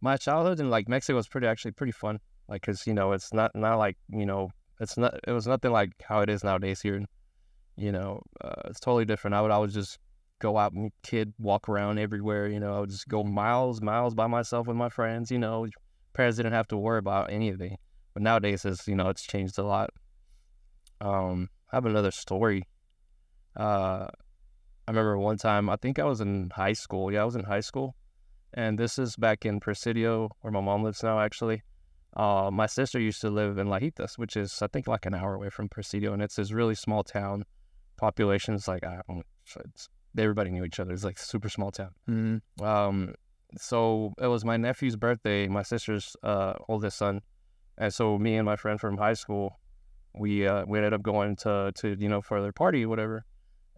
My childhood in like Mexico was actually pretty fun. Like, cause it's not like it was nothing like how it is nowadays here. It's totally different. I would just go out and walk around everywhere. I would just go miles by myself with my friends. Parents didn't have to worry about anything. But nowadays, it's changed a lot. I have another story. Uh, I remember one time, I think I was in high school. Yeah, I was in high school. And this is back in Presidio, where my mom lives now, actually. My sister used to live in Lajitas, which is, I think, like an hour away from Presidio. And it's this really small town. Population's like, I don't know, everybody knew each other. It's like a super small town. So it was my nephew's birthday, my sister's oldest son. And so me and my friend from high school, we ended up going to for their party or whatever.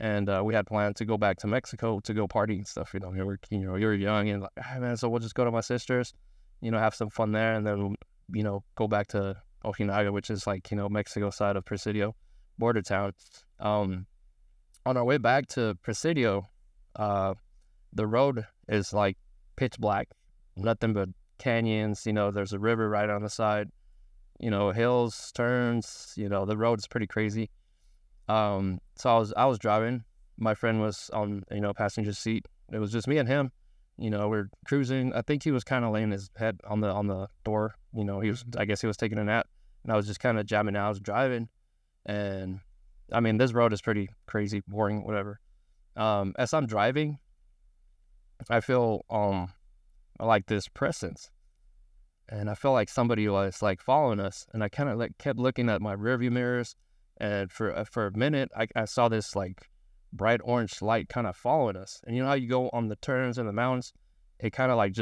And we had planned to go back to Mexico to go party and stuff. You're young and like, man, so we'll just go to my sister's, have some fun there, and then go back to Ojinaga, which is like Mexico side of Presidio, border town. On our way back to Presidio, the road is like pitch black, nothing but canyons. There's a river right on the side. Hills, turns. The road is pretty crazy. So I was driving. My friend was on passenger seat. It was just me and him. We're cruising. I think he was kind of laying his head on the door. I guess he was taking a nap, and I was just kind of jamming out. I was driving, and I mean, this road is pretty crazy, boring, whatever. As I'm driving, I feel like this presence, and I felt like somebody was like following us, and I kind of like kept looking at my rearview mirrors. And for a minute, I saw this like bright orange light kind of following us. And you know how you go on the turns in the mountains? It kind of like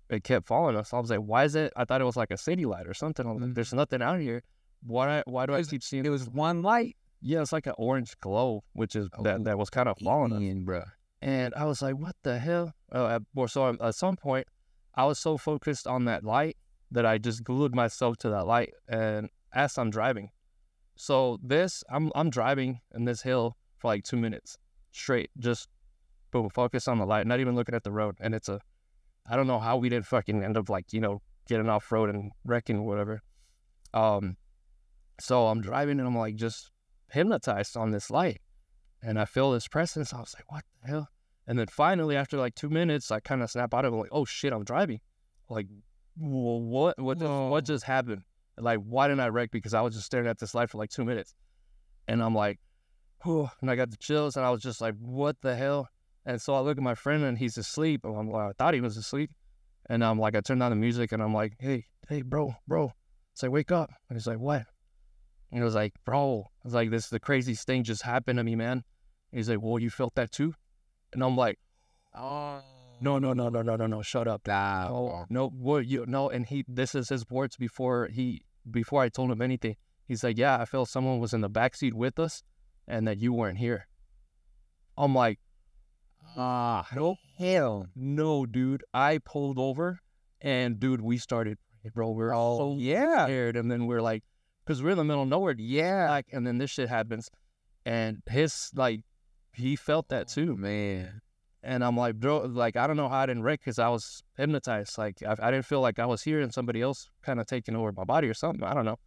it kept following us. I was like, why is it? I thought it was like a city light or something. I'm like, there's nothing out here. Why do I keep seeing? It was one light. Yeah, it's like an orange glow, which is that was kind of following us. Bro. And I was like, what the hell? So at some point, I was so focused on that light that I just glued myself to that light. And as I'm driving, so I'm driving in this hill for like 2 minutes straight, just boom, focus on the light, not even looking at the road. And I don't know how we didn't fucking end up like, getting off road and wrecking or whatever. So I'm driving and I'm like just hypnotized on this light, and I feel this presence. I was like, what the hell? And then finally, after like 2 minutes, I kind of snap out of it, like, oh shit, I'm driving. Like, well, what just happened? Like, why didn't I wreck? Because I was just staring at this light for like 2 minutes. And I'm like, whew, and I got the chills, and I was just like, what the hell? And so I look at my friend, and he's asleep. And I'm like, I thought he was asleep. And I'm like, I turned on the music, and I'm like, hey, bro. It's like, wake up. And he's like, what? And it was like, bro, it's like, this the craziest thing just happened to me, man. And he's like, well, you felt that too? And I'm like, oh. No, shut up. No, and this is his words before I told him anything. He's like, yeah, I felt someone was in the backseat with us and that you weren't here. I'm like, no, hell. No, dude. I pulled over and dude, we started, bro, we're all scared. And then we're like, because we're in the middle of nowhere. Yeah. Like, and then this shit happens. And he felt that too, man. And I'm like, bro, like, I don't know how I didn't wreck because I was hypnotized. Like, I didn't feel like I was here and somebody else kind of taking over my body or something. I don't know.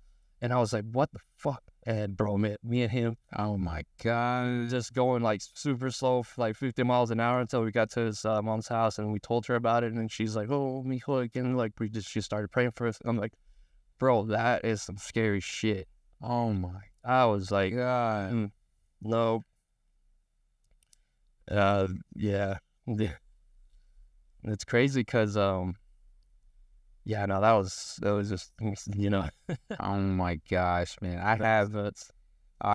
And I was like, what the fuck? And bro, me and him, oh my God, just going like super slow, like 50 miles an hour until we got to his mom's house, and we told her about it. And she's like, oh, mijo, again. Like, she started praying for us. I'm like, bro, that is some scary shit. Oh my. I was like, God. No. Yeah. It's crazy because that was just Oh my gosh, man. I have